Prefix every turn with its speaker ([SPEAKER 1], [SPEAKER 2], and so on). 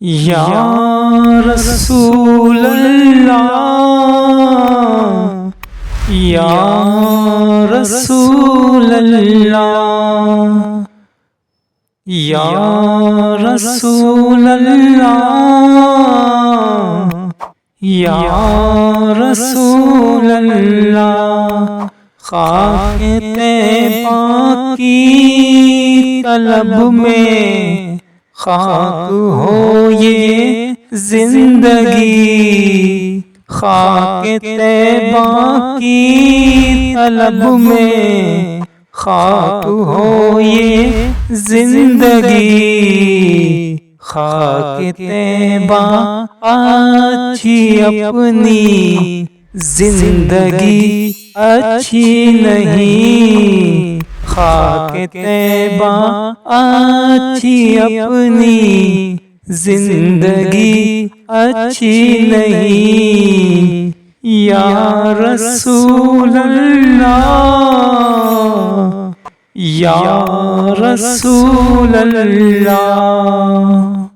[SPEAKER 1] یا رسول اللہ، یا رسول اللہ، یا رسول اللہ، یا رسول اللہ۔ خاک طیبہ کی طلب میں خاک ہو یہ زندگی، خاک طیبہ کی طلب میں خاک ہو یہ زندگی۔ خاک طیبہ اچھی اپنی زندگی اچھی نہیں، خاک طیبہ اچھی اپنی زندگی اچھی نہیں۔ یا رسول اللہ، یا رسول اللہ۔